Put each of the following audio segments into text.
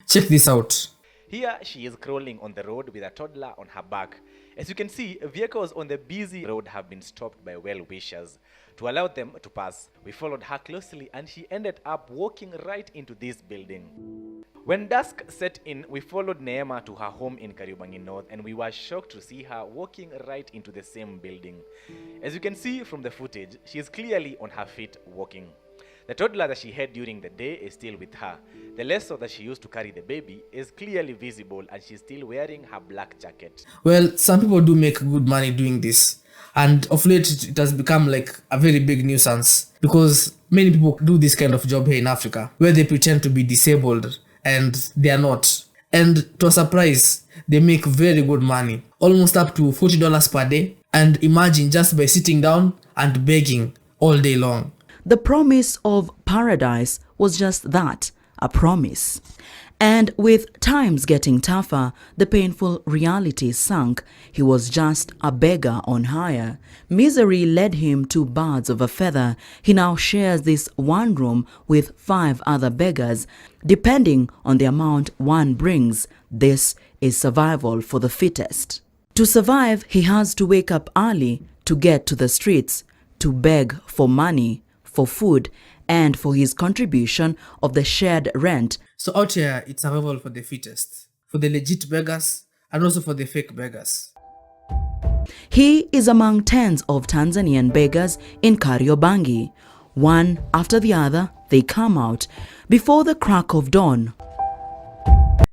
Check this out. Here she is crawling on the road with a toddler on her back. As you can see, vehicles on the busy road have been stopped by well-wishers to allow them to pass. We followed her closely and she ended up walking right into this building. When dusk set in, we followed Neema to her home in Kariobangi North and we were shocked to see her walking right into the same building. As you can see from the footage, she is clearly on her feet walking. The toddler that she had during the day is still with her. The lasso that she used to carry the baby is clearly visible and she's still wearing her black jacket. Well, some people do make good money doing this. And of late, it has become like a very big nuisance because many people do this kind of job here in Africa where they pretend to be disabled and they are not. And to a surprise, they make very good money, almost up to $40 per day. And imagine just by sitting down and begging all day long. The promise of paradise was just that, a promise. And with times getting tougher, the painful reality sunk. He was just a beggar on hire. Misery led him to birds of a feather. He now shares this one room with 5 other beggars. Depending on the amount one brings, this is survival for the fittest. To survive, he has to wake up early to get to the streets, to beg for money, for food, and for his contribution of the shared rent. So out here, it's survival for the fittest, for the legit beggars, and also for the fake beggars. He is among tens of Tanzanian beggars in Kariobangi. One after the other, they come out before the crack of dawn.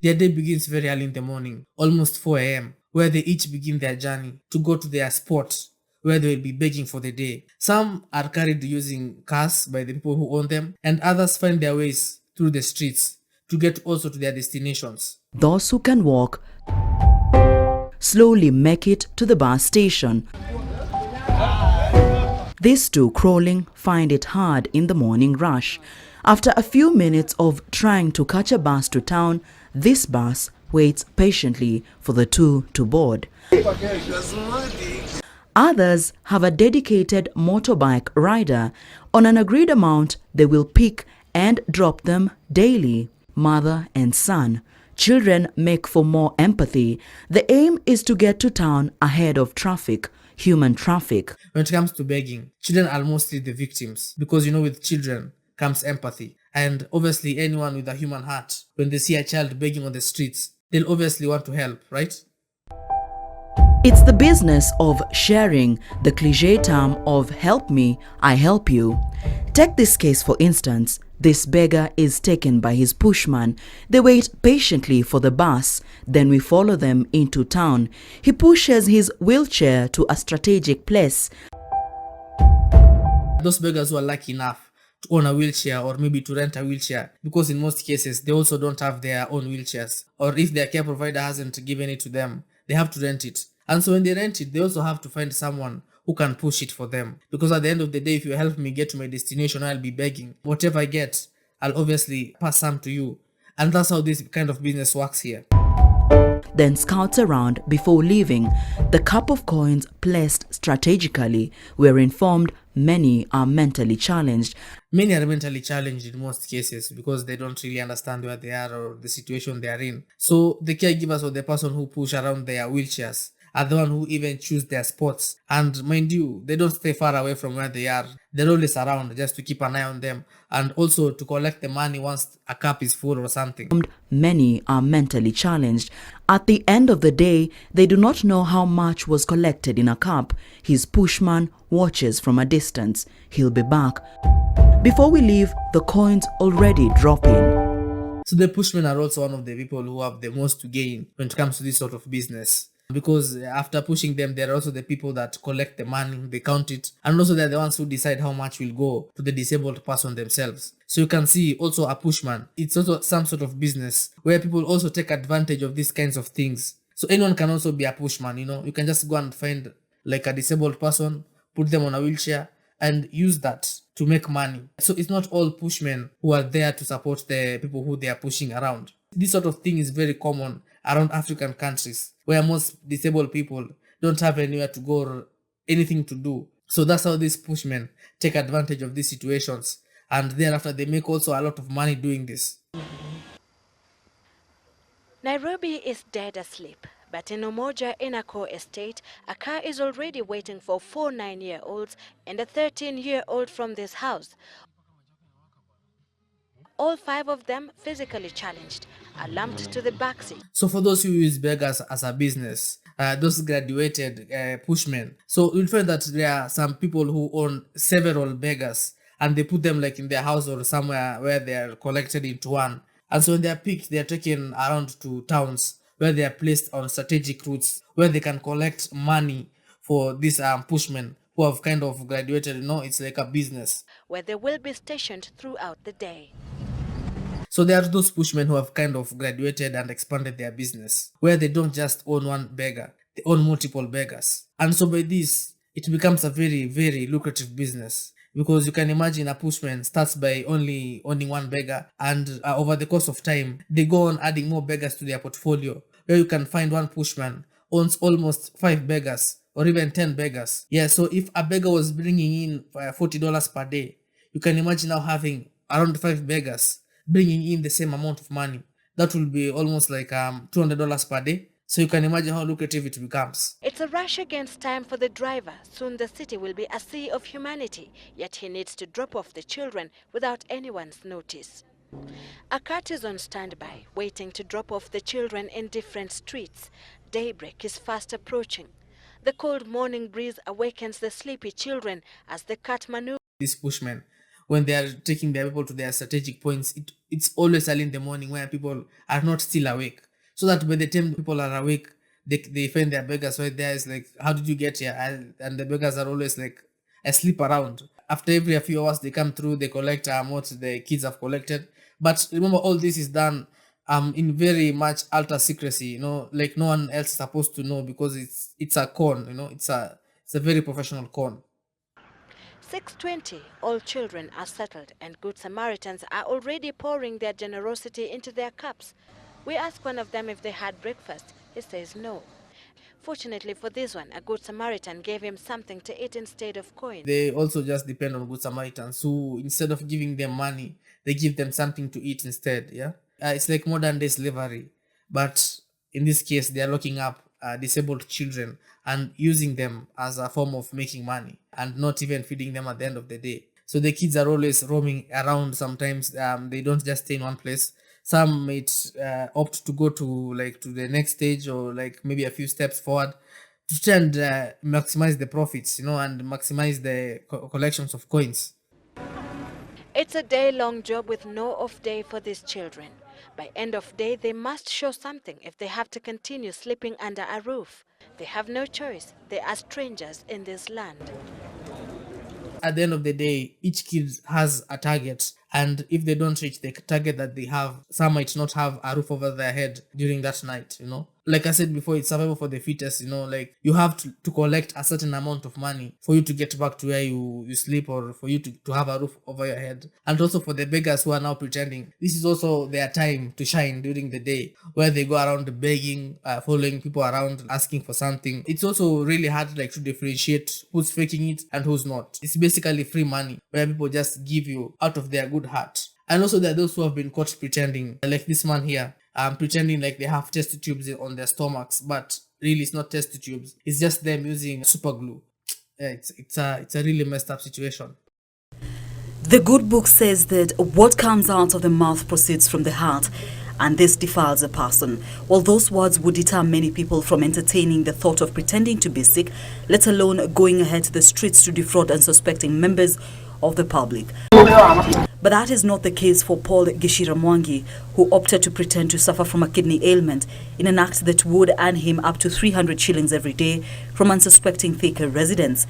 Their day begins very early in the morning, almost 4 a.m., where they each begin their journey to go to their spot where they will be begging for the day. Some are carried using cars by the people who own them, and others find their ways through the streets to get also to their destinations. Those who can walk slowly make it to the bus station. These two crawling find it hard in the morning rush. After a few minutes of trying to catch a bus to town, this bus waits patiently for the two to board. Others have a dedicated motorbike rider. On an agreed amount, they will pick and drop them daily. Mother and son. Children make for more empathy. The aim is to get to town ahead of traffic, human traffic. When it comes to begging, children are mostly the victims because with children comes empathy. And obviously anyone with a human heart, when they see a child begging on the streets, they'll obviously want to help, right? It's the business of sharing, the cliché term of help me, I help you. Take this case for instance. This beggar is taken by his pushman. They wait patiently for the bus. Then we follow them into town. He pushes his wheelchair to a strategic place. Those beggars who are lucky enough to own a wheelchair or maybe to rent a wheelchair, because in most cases they also don't have their own wheelchairs, or if their care provider hasn't given it to them, they have to rent it. And so when they rent it, they also have to find someone who can push it for them. Because at the end of the day, if you help me get to my destination, I'll be begging. Whatever I get, I'll obviously pass some to you. And that's how this kind of business works here. Then scouts around before leaving. The cup of coins placed strategically. We're informed many are mentally challenged. Many are mentally challenged in most cases because they don't really understand where they are or the situation they are in. So the caregivers or the person who push around their wheelchairs are the one who even choose their spots. And mind you, they don't stay far away from where they are. They're always around just to keep an eye on them and also to collect the money once a cup is full or something. Many are mentally challenged. At the end of the day, they do not know how much was collected in a cup. His pushman watches from a distance. He'll be back. Before we leave, the coins already drop in. So the pushmen are also one of the people who have the most to gain when it comes to this sort of business. Because after pushing them, there are also the people that collect the money, they count it, and also they're the ones who decide how much will go to the disabled person themselves. So you can see also a pushman. It's also some sort of business where people also take advantage of these kinds of things. So anyone can also be a pushman, you can just go and find like a disabled person, put them on a wheelchair, and use that to make money. So it's not all pushmen who are there to support the people who they are pushing around. This sort of thing is very common around African countries where most disabled people don't have anywhere to go or anything to do. So that's how these pushmen take advantage of these situations, and thereafter they make also a lot of money doing this. Nairobi is dead asleep, but in Umoja Inako estate, a car is already waiting for 4 9-year-olds and a 13-year-old from this house. All 5 of them physically challenged are lumped to the backseat. So for those who use beggars as a business, those graduated pushmen, so you'll find that there are some people who own several beggars and they put them like in their house or somewhere where they are collected into one. And so when they are picked, they are taken around to towns where they are placed on strategic routes where they can collect money for these pushmen who have kind of graduated. It's like a business. Where they will be stationed throughout the day. So there are those pushmen who have kind of graduated and expanded their business, where they don't just own one beggar, they own multiple beggars. And so by this, it becomes a very, very lucrative business. Because you can imagine a pushman starts by only owning one beggar, and over the course of time, they go on adding more beggars to their portfolio, where you can find one pushman owns almost 5 beggars or even 10 beggars. Yeah, so if a beggar was bringing in $40 per day, you can imagine now having around 5 beggars bringing in the same amount of money. That will be almost like $200 per day. So you can imagine how lucrative it becomes. It's a rush against time for the driver. Soon the city will be a sea of humanity, yet he needs to drop off the children without anyone's notice. A cart is on standby, waiting to drop off the children in different streets. Daybreak is fast approaching. The cold morning breeze awakens the sleepy children as the cart maneuvers. These pushmen, when they are taking their people to their strategic points, it's always early in the morning where people are not still awake. So that by the time people are awake, they find their beggars right there. It's like, how did you get here? And the beggars are always like asleep around. After every few hours, they come through, they collect what the kids have collected. But remember, all this is done in very much alter secrecy. Like no one else is supposed to know, because it's a con. It's a very professional con. 6:20, all children are settled and good Samaritans are already pouring their generosity into their cups. We ask one of them if they had breakfast. He says no. Fortunately for this one, a good Samaritan gave him something to eat instead of coin. They also just depend on good Samaritans who, instead of giving them money, they give them something to eat instead. Yeah, it's like modern day slavery, but in this case, they are locking up disabled children and using them as a form of making money and not even feeding them at the end of the day. So the kids are always roaming around. Sometimes they don't just stay in one place. Some might opt to go to the next stage, or like maybe a few steps forward, to try and maximize the profits, and maximize the collections of coins. It's a day-long job with no off day for these children. By end of day, they must show something if they have to continue sleeping under a roof. They have no choice. They are strangers in this land. At the end of the day, each kid has a target, and if they don't reach the target that they have, some might not have a roof over their head during that night. Like I said before, it's survival for the fittest. Like you have to collect a certain amount of money for you to get back to where you sleep, or for you to have a roof over your head. And also for the beggars who are now pretending, this is also their time to shine during the day, where they go around begging, following people around, asking for something. It's also really hard to differentiate who's faking it and who's not. It's basically free money where people just give you out of their good heart. And also there are those who have been caught pretending, like this man here, pretending like they have test tubes on their stomachs, but really it's not test tubes. It's just them using super glue. Yeah, it's a really messed up situation. The good book says that what comes out of the mouth proceeds from the heart, and this defiles a person. While those words would deter many people from entertaining the thought of pretending to be sick, let alone going ahead to the streets to defraud unsuspecting members of the public. But that is not the case for Paul Gishira Mwangi, who opted to pretend to suffer from a kidney ailment in an act that would earn him up to 300 shillings every day from unsuspecting Thika residents.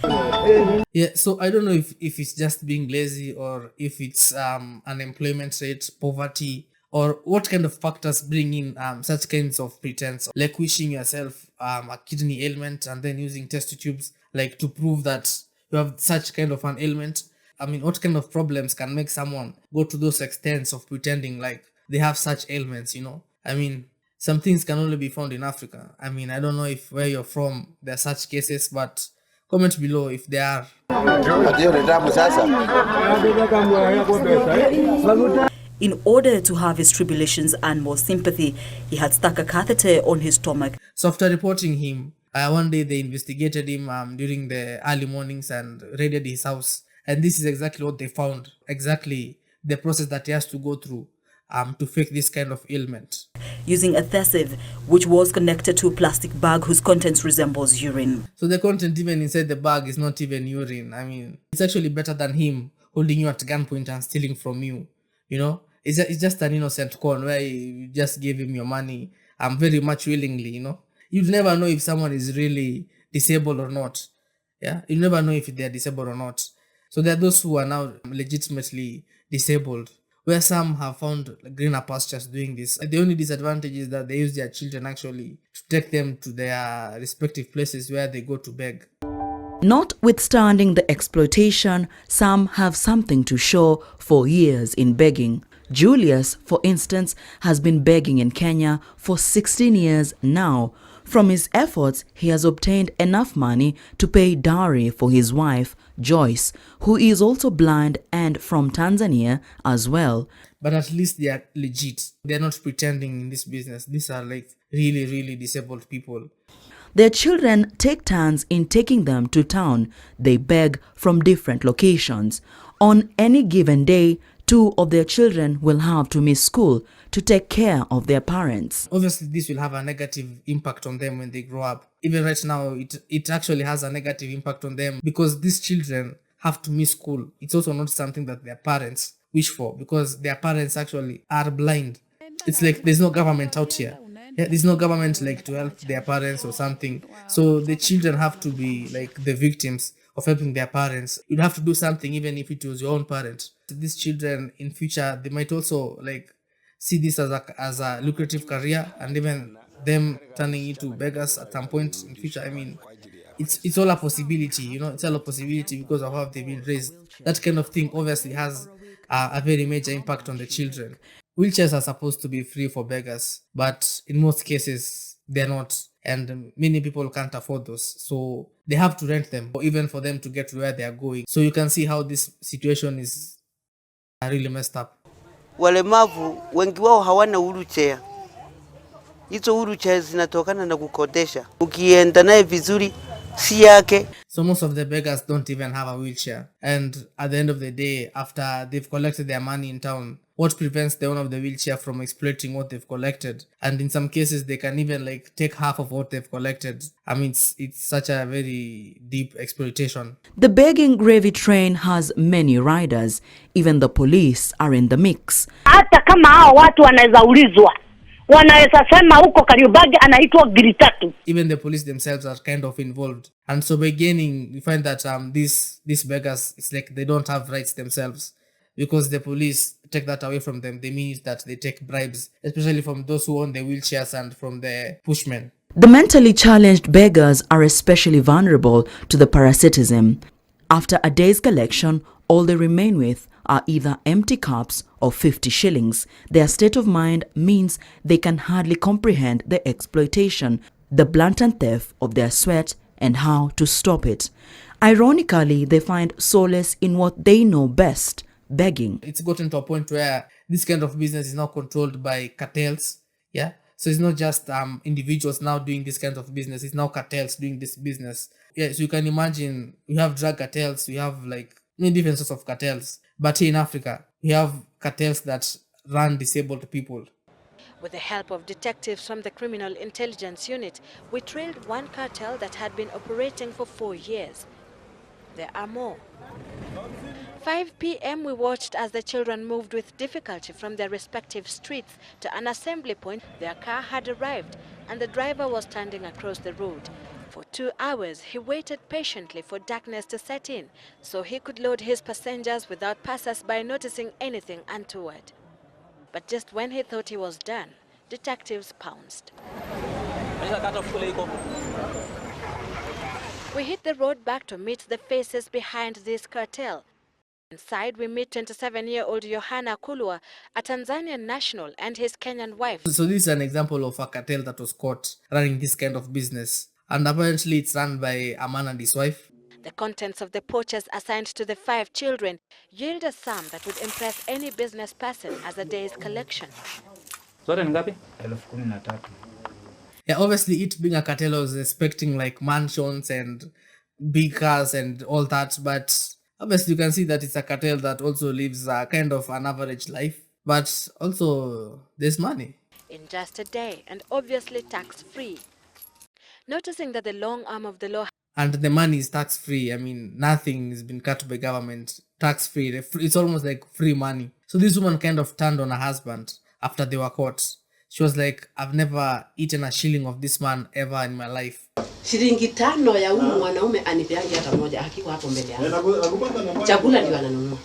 Yeah, so I don't know if it's just being lazy, or if it's unemployment rate, poverty, or what kind of factors bring in such kinds of pretense, like wishing yourself a kidney ailment and then using test tubes to prove that you have such kind of an ailment. I mean, what kind of problems can make someone go to those extents of pretending like they have such ailments, I mean, some things can only be found in Africa. I mean, I don't know if where you're from there are such cases, but comment below if there are. In order to have his tribulations and more sympathy, he had stuck a catheter on his stomach. So after reporting him, one day they investigated him during the early mornings and raided his house. And this is exactly what they found, exactly the process that he has to go through to fake this kind of ailment. Using adhesive, which was connected to a plastic bag whose contents resembles urine. So the content even inside the bag is not even urine. I mean, it's actually better than him holding you at gunpoint and stealing from you. You know, it's just an innocent con where you just gave him your money very much willingly, you know. You'd never know if someone is really disabled or not. Yeah, you never know if they're disabled or not. So there are those who are now legitimately disabled, where some have found greener pastures doing this. The only disadvantage is that they use their children actually to take them to their respective places where they go to beg. Notwithstanding the exploitation, some have something to show for years in begging. Julius, for instance, has been begging in Kenya for 16 years now. From his efforts, he has obtained enough money to pay dowry for his wife, Joyce, who is also blind and from Tanzania as well. But at least they are legit. They're not pretending in this business. These are like really, really disabled people. Their children take turns in taking them to town. They beg from different locations. On any given day, 2 of their children will have to miss school to take care of their parents. Obviously, this will have a negative impact on them when they grow up. Even right now, it actually has a negative impact on them because these children have to miss school. It's also not something that their parents wish for because their parents actually are blind. It's like there's no government out here. Yeah, there's no government like to help their parents or something. So the children have to be like the victims of helping their parents. You'd have to do something even if it was your own parent. These children in future, they might also like see this as a lucrative career, and even them turning into beggars at some point in future. I mean, it's all a possibility, you know, it's all a possibility because of how they've been raised. That kind of thing obviously has a very major impact on the children. Wheelchairs are supposed to be free for beggars, but in most cases they're not, and many people can't afford those, so they have to rent them, or even for them to get to where they are going. So you can see how this situation is really messed up. Walemavu wengi wao hawana wheelchair. Hizo wheelchair zinatokana na kukodesha. Ukienda naye vizuri si yake. So most of the beggars don't even have a wheelchair, and at the end of the day, after they've collected their money in town, what prevents the owner of the wheelchair from exploiting what they've collected? And in some cases they can even like take half of what they've collected. I mean, it's such a very deep exploitation. The begging gravy train has many riders. Even the police are in the mix. Hata kama hao watu wanaweza ulizwa, wanaweza sema huko Kariobangi anaitwa Giritatu. Even the police themselves are kind of involved, and so by gaining, we find that these beggars, it's like they don't have rights themselves, because the police take that away from them. They mean that they take bribes, especially from those who own the wheelchairs and from the pushmen. The mentally challenged beggars are especially vulnerable to the parasitism. After a day's collection, all they remain with are either empty cups or 50 shillings. Their state of mind means they can hardly comprehend the exploitation, the blatant theft of their sweat, and how to stop it. Ironically, they find solace in what they know best: begging. It's gotten to a point where this kind of business is now controlled by cartels. Yeah, so it's not just individuals now doing this kind of business, it's now cartels doing this business. Yeah, so you can imagine, we have drug cartels, we have like many different sorts of cartels, but here in Africa we have cartels that run disabled people. With the help of detectives from the Criminal Intelligence Unit, we trailed one cartel that had been operating for 4 years. There are more. 5 p.m. we watched as the children moved with difficulty from their respective streets to an assembly point. Their car had arrived and the driver was standing across the road. For 2 hours, he waited patiently for darkness to set in so he could load his passengers without passers-by noticing anything untoward. But just when he thought he was done, detectives pounced. We hit the road back to meet the faces behind this cartel. Inside, we meet 27-year-old Yohana Kulwa, a Tanzanian national, and his Kenyan wife. So this is an example of a cartel that was caught running this kind of business. And apparently it's run by a man and his wife. The contents of the pouches assigned to the 5 children yield a sum that would impress any business person as a day's collection. Zote ni ngapi? Yeah, obviously it being a cartel, I was expecting like mansions and big cars and all that, but obviously you can see that it's a cartel that also lives a kind of an average life, but also there's money. In just a day, and obviously tax-free. Noticing that the long arm of the law And the money is tax free. I mean, nothing has been cut by government, tax free. It's almost like free money. So this woman kind of turned on her husband after they were caught. She was like, I've never eaten a shilling of this man ever in my life. Shilingi 5 ya huyu mwanaume anipeangi hata moja akiwa hapo mbele yangu. Chakula ndio ananunua.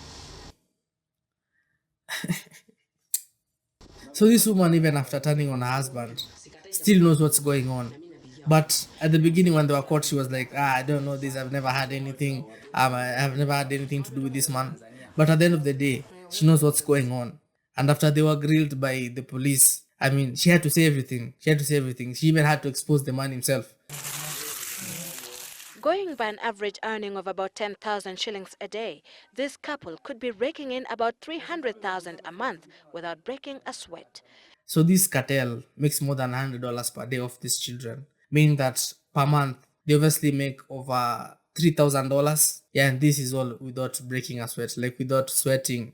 So this woman, even after turning on her husband, still knows what's going on. But at the beginning when they were caught, she was like, I don't know this, I've never had anything. I've never had anything to do with this man. But at the end of the day, she knows what's going on. And after they were grilled by the police, I mean, she had to say everything. She even had to expose the man himself. going by an average earning of about 10,000 shillings a day, this couple could be raking in about 300,000 a month without breaking a sweat. So this cartel makes more than $100 per day off these children, meaning that per month they obviously make over $3,000. Yeah, and this is all without breaking a sweat, like without sweating.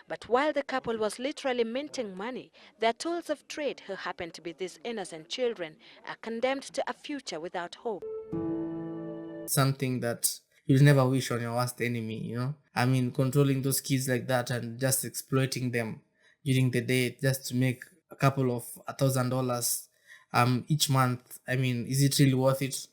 But while the couple was literally minting money, their tools of trade, who happened to be these innocent children, are condemned to a future without hope. Something that you'll never wish on your worst enemy, you know? I mean, controlling those kids like that and just exploiting them during the day just to make a couple of $1,000 each month. I mean, is it really worth it?